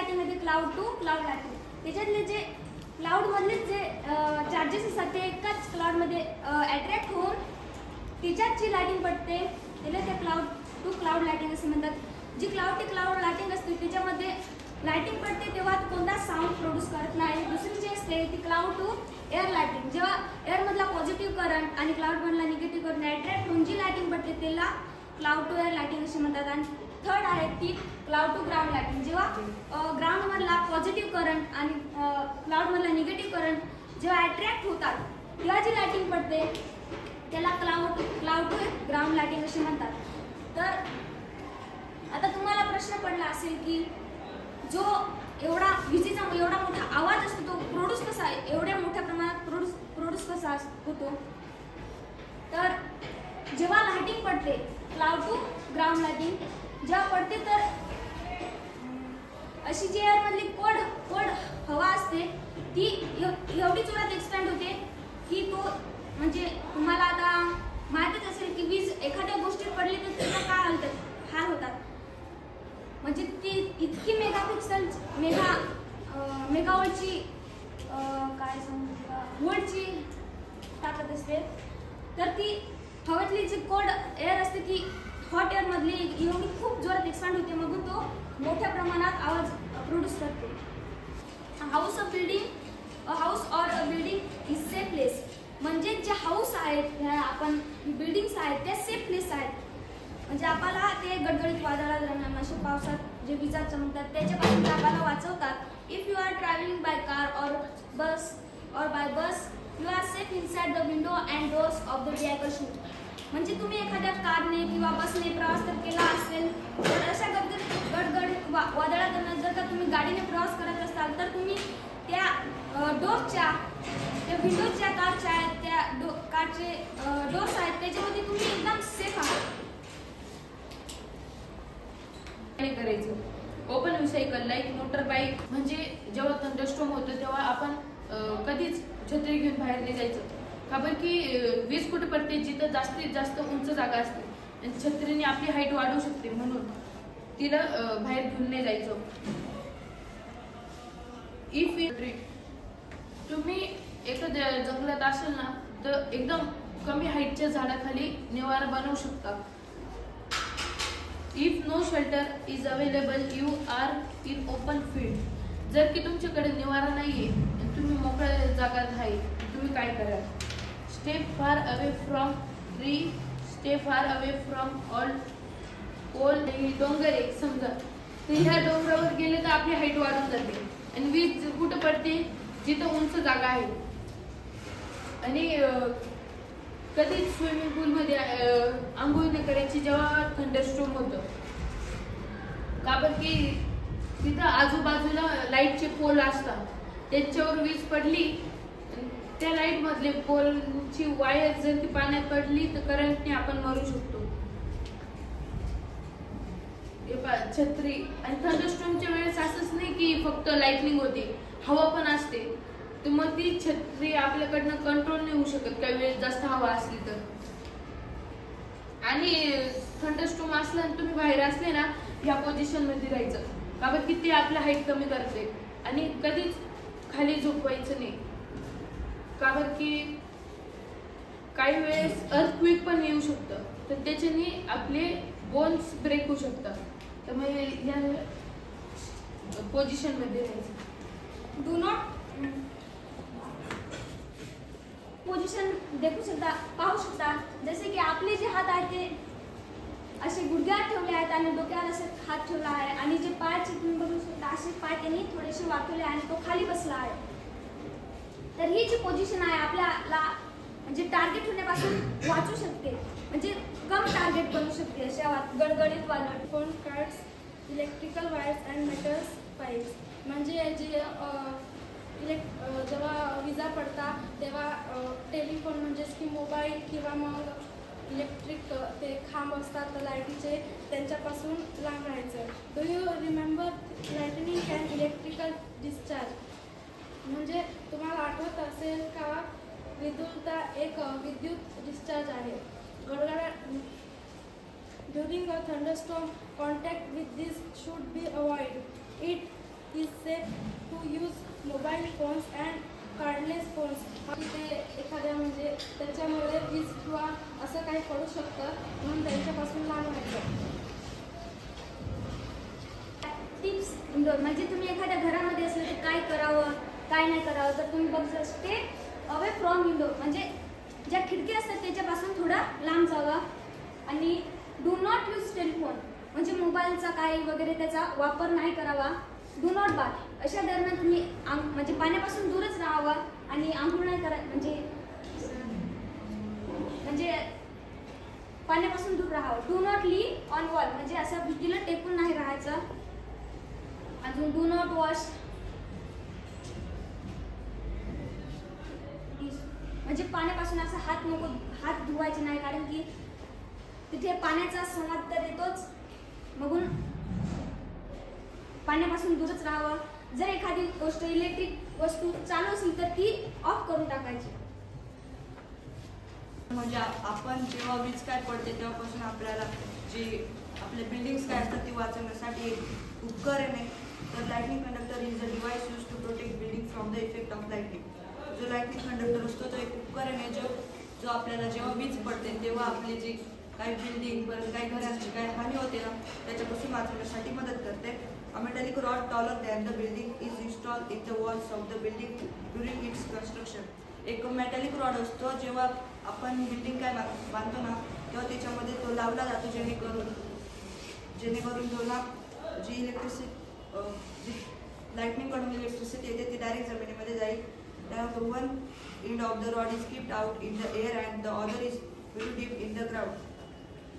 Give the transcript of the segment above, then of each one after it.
Lighting आहे cloud to cloud lighting. त्याच्यातले जे क्लाउड मधले जे चार्जेस असतात ते एकाच क्लाउड मध्ये अट्रॅक्ट होऊन त्याच्यात जी लाइटिंग पडते त्याला ते क्लाउड टू क्लाउड लाइटिंग असे म्हणतात. जी क्लाउड टू क्लाउड लाइटिंग असते त्याच्यामध्ये लाइटिंग पडते तेव्हा कोणता साऊंड प्रोड्यूस करत नाही. दुसरी जी असते ती क्लाउड टू एअर लाइटिंग. जेव्हा एअर मधला पॉझिटिव्ह करंट आणि क्लाउड मधला निगेटिव्ह करंट अट्रॅक्ट होऊन जी लाइटिंग पडते त्याला क्लाउड टू एअर लाइटिंग असे म्हणतात. आणि थर्ड आहे ती क्लाउड टू ग्राउंड लाइटिंग. जेव्हा ग्राउंड मधला पॉझिटिव्ह करंट आणि क्लाउड मधला निगेटिव्ह करंट जेव्हा अट्रॅक्ट होतात तेव्हा जी लाइटिंग पडते त्याला क्लाउड टू ग्राउंड लाइटिंग असे म्हणतात. तर आता तुम्हाला प्रश्न पडला असेल की जो एवढा विजेचा एवढा मोठा आवाज असतो तो प्रोड्यूस कसा एवढ्या मोठ्या प्रमाणात प्रोड्यूस कसा होतो. तर जेव्हा लाइटिंग पडते क्लाउड टू ग्राउंड लाइटिंग जेव्हा पडते तर अशी जी एअर मधली कोल्ड हवा असते ती एवढी जोरात एक्सपॅन्ड होते की तो म्हणजे तुम्हाला आता माहितीच असेल की वीज एखाद्या गोष्टीत पडली तर त्याचा काय हाल होतात. म्हणजे ती इतकी मेगावोल्टची काय सांगू वोल्टची ताकद असते. तर ती हवेतली जी कोल्ड एअर असते ती हॉट एअर मधली एवढी खूप जोरात एक्सपॅन्ड होते मग तो मोठ्या प्रमाणात आवाज प्रोड्यूस करते. House or a building is safe place. म्हणजे जे हाऊस आहेत आपण बिल्डिंग्स आहेत त्या सेफ प्लेस आहेत. म्हणजे आपल्याला ते गडगडीत वादळात अशा पावसात जे विजा चमकतात त्याच्यापासून आपल्याला वाचवतात. If you are travelling by car or bus you are safe inside the window and doors of the vehicle shut. म्हणजे तुम्ही एखाद्या कारने किंवा बसने प्रवास जर केला असेल तर अशा गडगडीत वादळात जर का तुम्ही गाडीने प्रवास करत असाल तर तुम्ही त्या डोरच्या त्या विंडोच्या कारच्या आहेत त्या कारचे डोर्स आहेत त्याच्यामध्ये तुम्ही एकदम सेफ आहात. करायचं open vehicle like motor bike. म्हणजे जेव्हा थंडरस्टॉर्म होतं तेव्हा आपण कधीच छत्री घेऊन बाहेर नाही जायचं. का बरं की वीज कुठे पडते जिथं जास्तीत जास्त उंच जागा असते आणि छत्रीने आपली हाईट वाढवू शकते म्हणून तिला बाहेर घेऊन नाही जायचं. इफ तुम्ही एखाद्या जंगलात असेल ना तर एकदम कमी हाईटच्या झाडाखाली निवारा बनवू शकता. If no shelter is available you are in open field. जर की तुमच्याकडे निवारा नाहीये आणि तुम्ही मोकळ्या जागात आहे तुम्ही काय करा. Stay far away from tree. Stay far away from all डोंगर एक समजा तर ह्या डोंगरावर गेले तर आपली हाईट वाढून जाते आणि वीज कुठं पडते जिथं उंच जागा आहे. आणि कधीच स्विमिंग पूल मध्ये आंघोळ न करायची जेव्हा थंडरस्टॉर्म होतं. का बरं की तिथं आजूबाजूला लाईटचे पोल असतात त्यांच्यावर वीज पडली त्या लाईट मधले पोलची वायर जर ती पाण्यात पडली तर करंटने आपण मरू शकतो. छत्री आणि थंडरस्टॉर्मच्या वेळेस असंच नाही की फक्त लाइटनिंग होते हवा पण असते. तर मग ती छत्री आपल्याकडनं कंट्रोल नाही होऊ शकत काही वेळेस जास्त हवा असली तर. आणि थंडरस्टॉर्म असला आणि तुम्ही बाहेर असले ना ह्या पोझिशन मध्ये राहायचं. का बरं की ते आपलं हाईट कमी करते आणि कधीच खाली झोपवायचं नाही. का बरं की काही वेळेस अर्थक्वेक पण येऊ शकतं तर त्याच्याने आपले बोन्स ब्रेक होऊ शकतात. त्यामुळे ह्या पोझिशन मध्ये राहायचं. डू नॉट पोझिशन देखू शकता पाहू शकता जसे की आपले जे हात आहेत ते असे गुडघ्यात ठेवले आहेत आणि डोक्यावर असे हात ठेवला आहे आणि जे पायाचे तुम्ही बघू शकता असे पाय त्यांनी थोडेसे वाकवले आणि तो खाली बसला आहे. तर ही जी पोझिशन आहे आपल्याला म्हणजे टार्गेट होण्यापासून वाचू शकते म्हणजे कम टार्गेट बनवू शकते अशा गडगडीत वादळ. Phone cards electrical wires and metals pipes. म्हणजे जे जेव्हा विजा पडतात तेव्हा टेलिफोन म्हणजेच की मोबाईल किंवा मग इलेक्ट्रिक ते खांब असतात लाईटीचे त्यांच्यापासून लांब राहायचं. Do you remember lightning can electrical discharge. म्हणजे तुम्हाला आठवत असेल का विद्युतता एक विद्युत डिस्चार्ज आहे. गडगडाट during a thunderstorm contact with this should be avoid. It is safe to use mobile phones and cordless phones. ते एखाद्या म्हणजे त्याच्यामुळे वीज किंवा असं काही पडू शकतं म्हणून त्यांच्यापासून लांब राहायचं. टिप्स इंडोर म्हणजे तुम्ही एखाद्या घरामध्ये असलं तर काय करावं काय नाही करावं. तर तुम्ही बघ स्टे अवे फ्रॉम विंडो म्हणजे ज्या खिडकी असतात त्याच्यापासून थोडा लांब जावा. आणि डू नॉट यूज टेलिफोन म्हणजे मोबाईलचा काय वगैरे त्याचा वापर नाही करावा. डू नॉट बाथ अशा दरम्यान तुम्ही म्हणजे पाण्यापासून दूरच राहावा आणि आंघोळ नाही करा म्हणजे पाण्यापासून दूर राहावं. Do not leave on wall म्हणजे असं भिंतीला टेकून नाही राहायचं. अजून डू नॉट वॉश म्हणजे पाण्यापासून असं हात धुवायचे नाही कारण की तिथे पाण्याचा संवाद तर येतोच. मगून पाण्यापासून दूरच राहावं. जर एखादी गोष्ट इलेक्ट्रिक वस्तू चालू असेल तर ती ऑफ करून टाकायची. म्हणजे आपण जेव्हा वीज काय पडते तेव्हापासून आपल्याला जे आपले बिल्डिंग्स काय असतात ती वाचवण्यासाठी एक उपकरण आहे. तर lightning conductor is a device use to protect building from the effect of lightning. जो लाइटनिंग कंडक्टर असतो तो एक उपकरण आहे जो आपल्याला जेव्हा वीज पडते तेव्हा आपली जी काही बिल्डिंग परत काही घरांची काही हानी होते ना त्याच्यापासून वाचवण्यासाठी मदत करते. A metallic rod taller than the building is installed in the walls of the building during its construction. एक मेटॅलिक रॉड असतो जेव्हा आपण बिल्डिंग काय बांधतो ना तेव्हा त्याच्यामध्ये तो लावला जातो जेणेकरून तो ना जी इलेक्ट्रिसिटी जी लाइटनिंगकडून इलेक्ट्रिसिटी येते ती डायरेक्ट जमिनीमध्ये जाईल. त्यानंतर one end of the rod is keeped out in the air and the other is very deep in the ground.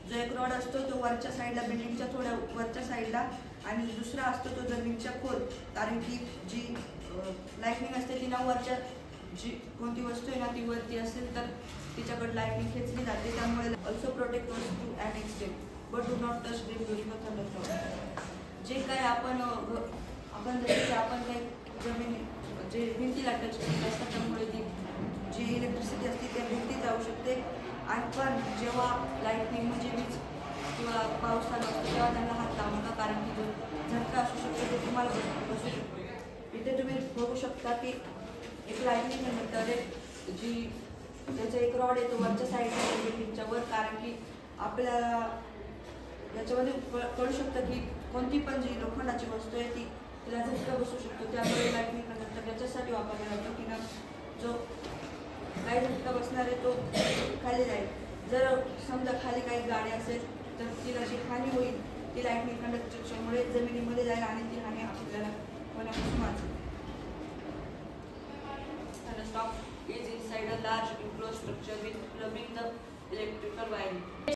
जो एक रॉड असतो तो वरच्या साईडला बिल्डिंगच्या थोड्या वरच्या साईडला आणि दुसरा असतो तो जमिनीच्या खोल. कारण की जी लाइटनिंग असते ती ना वरच्या जी कोणती वस्तू आहे ना ती वरती असेल तर तिच्याकडे लाइटनिंग खेचली जाते. त्यामुळे ऑल्सो प्रोटेक्ट वस्तू at extent but do not touch them during the thunderstorm. जे काय आपण जसे की आपण काही जमिनी जे भिंतीला टच करत असतात त्यामुळे ती जी इलेक्ट्रिसिटी असते त्या भिंती जाऊ शकते. आणि पण जेव्हा लाइटनिंग म्हणजे वीज किंवा पाऊस चालू असतो तेव्हा त्यांना हात लावू नका कारण की जो झटका असू शकतो ते तुम्हाला बसू शकतो. इथे तुम्ही बघू शकता की एक लाइटनिंग कंडक्टर आहे जी त्याचा एक रॉड येतो वरच्या साईडला बिल्डिंगच्या वर कारण की आपल्याला याच्यामध्ये कळू शकतं की कोणती पण जी लोखंडाची वस्तू आहे ती तिला झटका बसू शकतो. त्यामुळे लाइटनिंग कंडक्टर याच्यासाठी वापरला जातो की ना जो काही झटका बसणार आहे तो खाली जाईल. जर समजा खाली काही गाडी असेल तर तिला जी हानी होईल ती लाइटनिंग कंडक्टरच्यामुळे जमिनीमध्ये जाईल आणि ती हानी आपल्याला होण्यापासून वाचेल. Stop is inside a large enclosed structure with plumbing the electrical wiring.